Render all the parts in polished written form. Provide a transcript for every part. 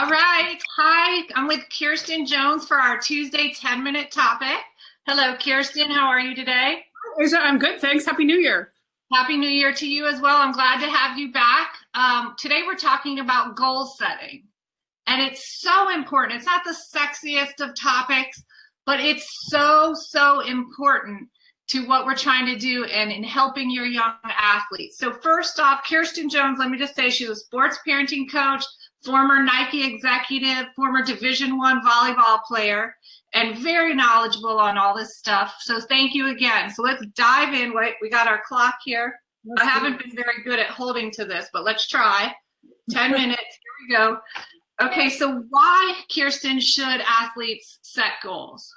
All right. Hi, I'm with Kirsten Jones for our Tuesday 10-minute topic. Hello, Kirsten. How are you today? I'm good, thanks. Happy New Year. Happy New Year to you as well. I'm glad to have you back. Today we're talking about goal setting. And it's so important. It's not the sexiest of topics, but it's so important to what we're trying to do and in helping your young athletes. So first off, Kirsten Jones, let me just say she's a sports parenting coach, former Nike executive, former Division I volleyball player, and very knowledgeable on all this stuff. So thank you again. So let's dive in. Wait, we got our clock here. I haven't been very good at holding to this, but let's try. 10 minutes, here we go. Okay, so why, Kirsten, should athletes set goals?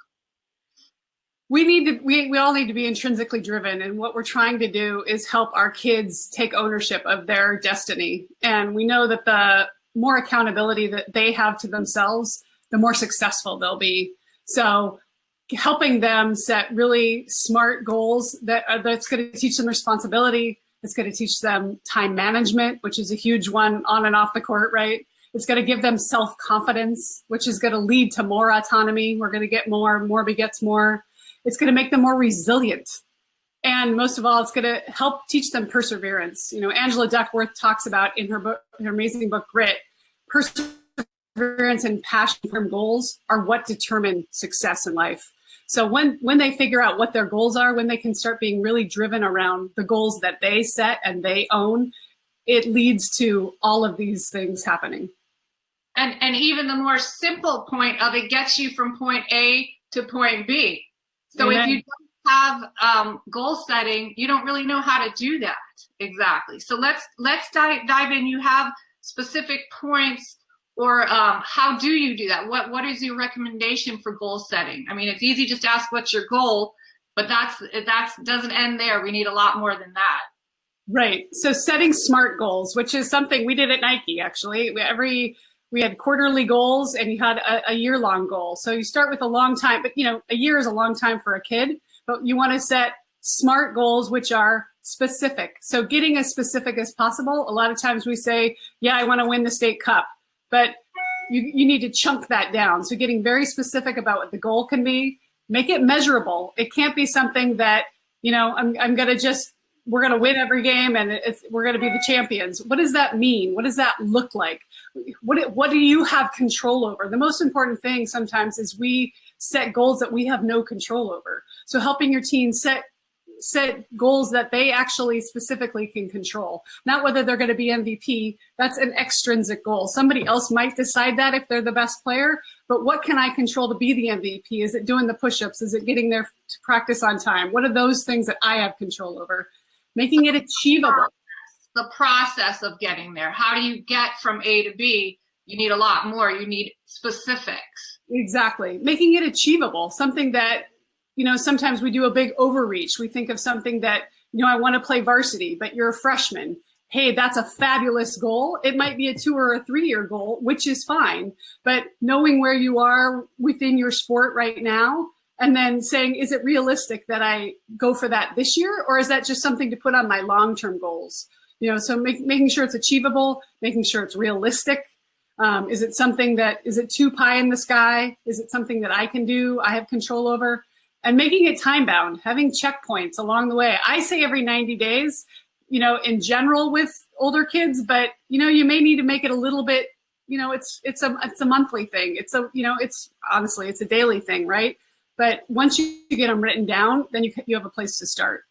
We all need to be intrinsically driven, and what we're trying to do is help our kids take ownership of their destiny. And we know that the more accountability that they have to themselves, the more successful they'll be. So helping them set really smart goals that's going to teach them responsibility. It's going to teach them time management, which is a huge one on and off the court, right? It's going to give them self-confidence, which is going to lead to more autonomy. We're going to get more begets more. It's going to make them more resilient. And most of all, it's going to help teach them perseverance. You know, Angela Duckworth talks about in her book, her amazing book, Grit, perseverance and passion for goals are what determine success in life. So when they figure out what their goals are, when they can start being really driven around the goals that they set and they own, it leads to all of these things happening. And even the more simple point of it gets you from point A to point B. So Amen. If you don't have goal setting, you don't really know how to do that exactly. So let's dive in. You have specific points, or how do you do that? What is your recommendation for goal setting? I mean, it's easy just to ask what's your goal, but that's doesn't end there. We need a lot more than that. Right. So setting SMART goals, which is something we did at Nike, actually. We had quarterly goals and you had a year-long goal. So you start with a long time, but you know, a year is a long time for a kid, but you want to set SMART goals, which are specific. So getting as specific as possible. A lot of times we say, yeah, I want to win the state cup, but you need to chunk that down. So getting very specific about what the goal can be, make it measurable. It can't be something that, you know, we're going to win every game and we're going to be the champions. What does that mean? What does that look like? What do you have control over? The most important thing sometimes is we set goals that we have no control over. So helping your team set goals that they actually specifically can control, not whether they're going to be MVP. That's an extrinsic goal. Somebody else might decide that if they're the best player, but what can I control to be the MVP? Is it doing the push-ups? Is it getting there to practice on time? What are those things that I have control over? Making it achievable. The process of getting there. How do you get from A to B? You need a lot more. You need specifics. Exactly. Making it achievable. Something that, you know, sometimes we do a big overreach. We think of something that, you know, I want to play varsity, but you're a freshman. Hey, that's a fabulous goal. It might be a 2 or a 3 year goal, which is fine. But knowing where you are within your sport right now, and then saying, is it realistic that I go for that this year? Or is that just something to put on my long-term goals? You know, so making sure it's achievable, making sure it's realistic. Is it too pie in the sky? Is it something that I can do, I have control over? And making it time bound, having checkpoints along the way. I say every 90 days, you know, in general with older kids, but, you know, you may need to make it a little bit, you know, it's a monthly thing. It's a daily thing, right? But once you get them written down, then you have a place to start.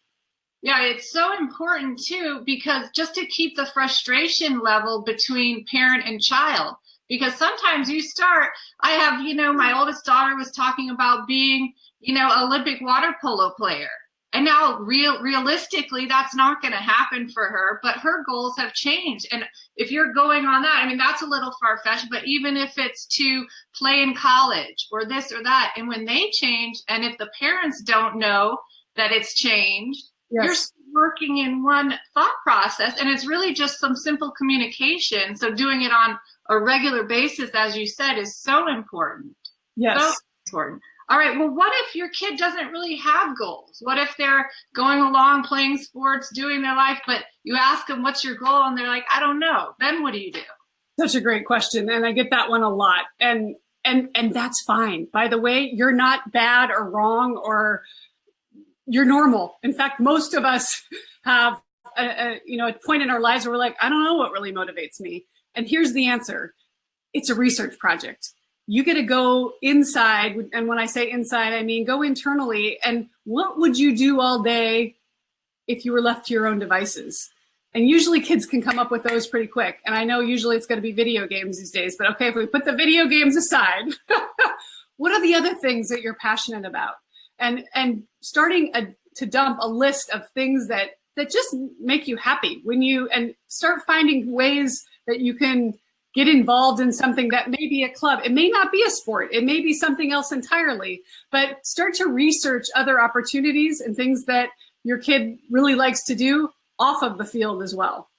Yeah, it's so important too, because just to keep the frustration level between parent and child, because sometimes I have, you know, my oldest daughter was talking about being, you know, Olympic water polo player. And now realistically, that's not going to happen for her, but her goals have changed. And if you're going on that, I mean, that's a little far-fetched, but even if it's to play in college or this or that, and when they change, and if the parents don't know that it's changed, yes, you're still working in one thought process, and it's really just some simple communication. So doing it on a regular basis, as you said, is so important. Yes. So important. All right, well, what if your kid doesn't really have goals? What if they're going along, playing sports, doing their life, but you ask them, what's your goal? And they're like, I don't know. Then what do you do? Such a great question. And I get that one a lot. And that's fine. By the way, you're not bad or wrong, or you're normal. In fact, most of us have a point in our lives where we're like, I don't know what really motivates me. And here's the answer. It's a research project. You get to go inside. And when I say inside, I mean, go internally. And what would you do all day if you were left to your own devices? And usually kids can come up with those pretty quick. And I know usually it's going to be video games these days, but okay, if we put the video games aside, what are the other things that you're passionate about? And starting to dump a list of things that just make you happy and start finding ways that you can get involved in something that may be a club. It may not be a sport. It may be something else entirely, but start to research other opportunities and things that your kid really likes to do off of the field as well.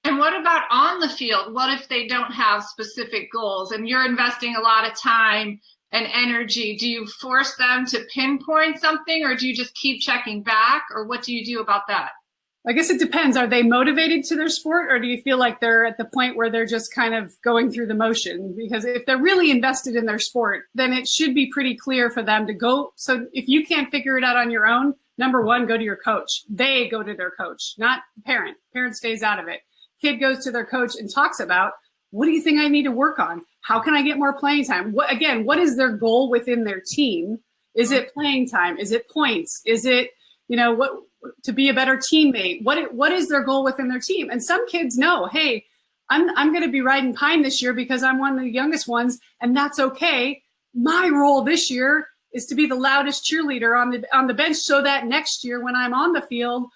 And what about on the field? What if they don't have specific goals and you're investing a lot of time and energy? Do you force them to pinpoint something, or do you just keep checking back, or what do you do about that? I guess it depends. Are they motivated to their sport, or do you feel like they're at the point where they're just kind of going through the motion? Because if they're really invested in their sport, then it should be pretty clear for them to go. So if you can't figure it out on your own, number one, go to your coach. They go to their coach, not the parent. Parent stays out of it. Kid goes to their coach and talks about, what do you think I need to work on? How can I get more playing time? What is their goal within their team? Is it playing time? Is it points? Is it, to be a better teammate? What is their goal within their team? And some kids know, hey, I'm going to be riding pine this year because I'm one of the youngest ones, and that's okay. My role this year is to be the loudest cheerleader on the bench, so that next year when I'm on the field,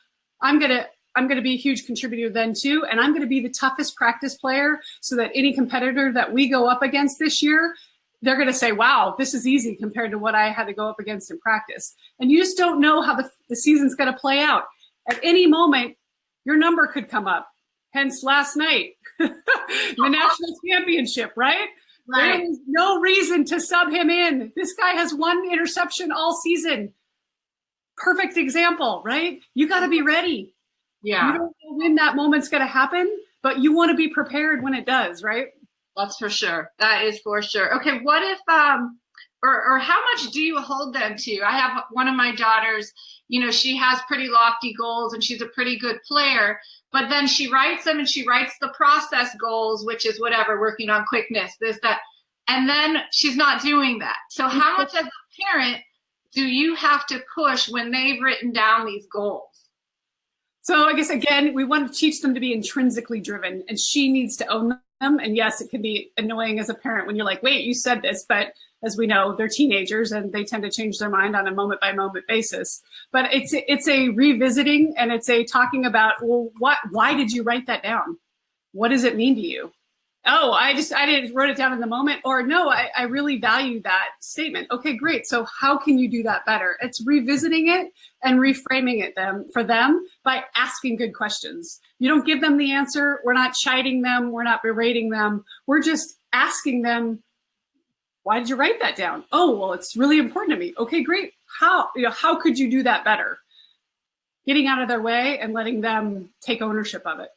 I'm going to be a huge contributor then too, and I'm going to be the toughest practice player, so that any competitor that we go up against this year, they're going to say, wow, this is easy compared to what I had to go up against in practice. And you just don't know how the season's going to play out. At any moment, your number could come up. Hence last night, the national championship, right? Right. There is no reason to sub him in. This guy has one interception all season. Perfect example, right? You got to be ready. Yeah. You don't know when that moment's going to happen, but you want to be prepared when it does, right? That's for sure. That is for sure. Okay, what if, or how much do you hold them to? I have one of my daughters, she has pretty lofty goals and she's a pretty good player, but then she writes them and she writes the process goals, which is whatever, working on quickness, this, that, and then she's not doing that. So how much as a parent do you have to push when they've written down these goals? So I guess, again, we want to teach them to be intrinsically driven, and she needs to own them. And yes, it can be annoying as a parent when you're like, wait, you said this, but as we know, they're teenagers and they tend to change their mind on a moment by moment basis. But it's a revisiting, and it's a talking about, well, why did you write that down? What does it mean to you? Oh, I didn't wrote it down in the moment, or no, I really value that statement. Okay, great. So how can you do that better? It's revisiting it and reframing it for them by asking good questions. You don't give them the answer. We're not chiding them. We're not berating them. We're just asking them, why did you write that down? Oh, well, it's really important to me. Okay, great. How could you do that better? Getting out of their way and letting them take ownership of it.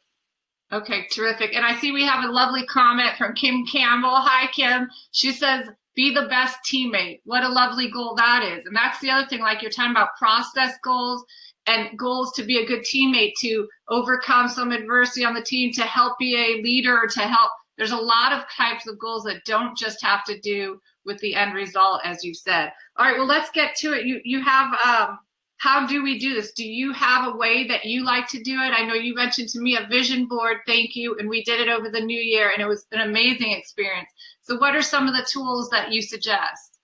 Okay, terrific. And I see we have a lovely comment from Kim Campbell. Hi, Kim. She says, be the best teammate. What a lovely goal that is. And that's the other thing, like you're talking about process goals and goals to be a good teammate, to overcome some adversity on the team, to help be a leader, to help. There's a lot of types of goals that don't just have to do with the end result, as you said. All right, well, let's get to it. You have, how do we do this? Do you have a way that you like to do it? I know you mentioned to me a vision board, thank you, and we did it over the new year, and it was an amazing experience. So what are some of the tools that you suggest?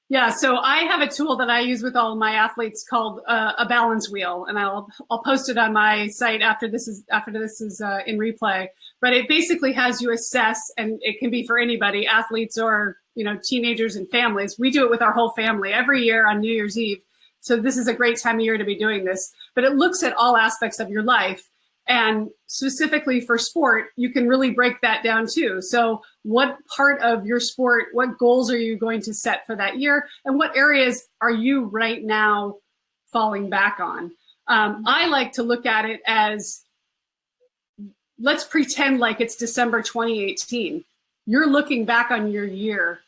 Yeah, so I have a tool that I use with all of my athletes called a balance wheel, and I'll post it on my site after this is in replay. But it basically has you assess, and it can be for anybody, athletes or teenagers and families. We do it with our whole family every year on New Year's Eve. So this is a great time of year to be doing this. But it looks at all aspects of your life. And specifically for sport, you can really break that down too. So what part of your sport, what goals are you going to set for that year? And what areas are you right now falling back on? I like to look at it as let's pretend like it's December 2018. You're looking back on your year.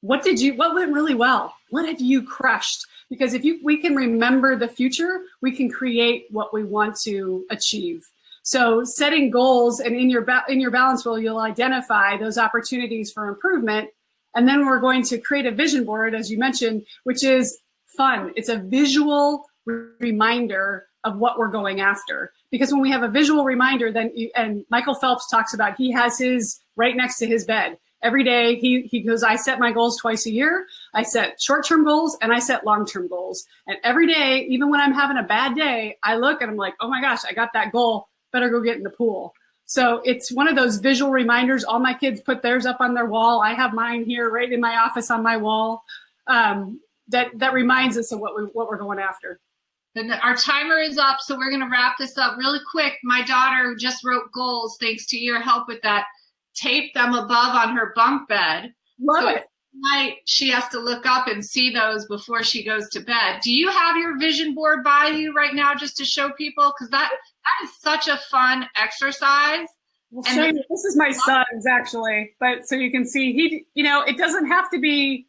What went really well? What have you crushed? Because if we can remember the future, we can create what we want to achieve. So setting goals, and in your balance wheel, you'll identify those opportunities for improvement. And then we're going to create a vision board, as you mentioned, which is fun. It's a visual reminder of what we're going after. Because when we have a visual reminder, and Michael Phelps talks about, he has his right next to his bed. Every day he goes, I set my goals twice a year. I set short-term goals and I set long-term goals. And every day, even when I'm having a bad day, I look and I'm like, oh my gosh, I got that goal. Better go get in the pool. So it's one of those visual reminders. All my kids put theirs up on their wall. I have mine here right in my office on my wall. That reminds us of what we're going after. And our timer is up, so we're going to wrap this up really quick. My daughter just wrote goals, thanks to your help with that. Tape them above on her bunk bed. Love it. At night, she has to look up and see those before she goes to bed. Do you have your vision board by you right now just to show people? Because that is such a fun exercise. We'll show you. This is my son's actually, but so you can see it doesn't have to be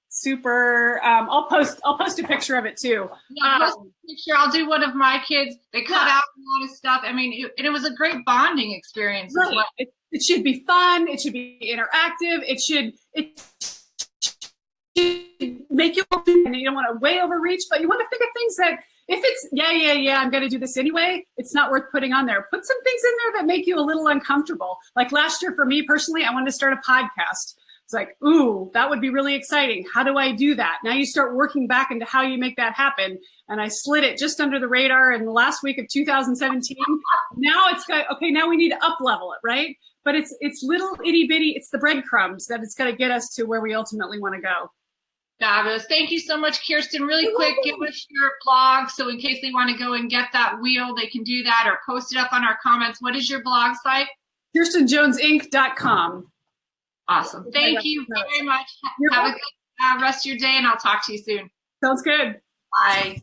super. I'll post a picture of it too. Yeah, post a picture. I'll do one of my kids. They cut out a lot of stuff. I mean, it was a great bonding experience as well. It should be fun. It should be interactive. It should make you, and you don't want to way overreach, but you want to think of things that if it's, I'm going to do this anyway, it's not worth putting on there. Put some things in there that make you a little uncomfortable. Like last year for me personally, I wanted to start a podcast. It's like, ooh, that would be really exciting. How do I do that? Now you start working back into how you make that happen. And I slid it just under the radar in the last week of 2017. Now it's got, okay, now we need to up level it, right? But it's little itty bitty, it's the breadcrumbs that it's going to get us to where we ultimately want to go. Fabulous. Thank you so much, Kirsten. Really quick, give us your blog. So in case they want to go and get that wheel, they can do that or post it up on our comments. What is your blog site? KirstenJonesInc.com. Awesome. Thank you very much. Have a good rest of your day, and I'll talk to you soon. Sounds good. Bye.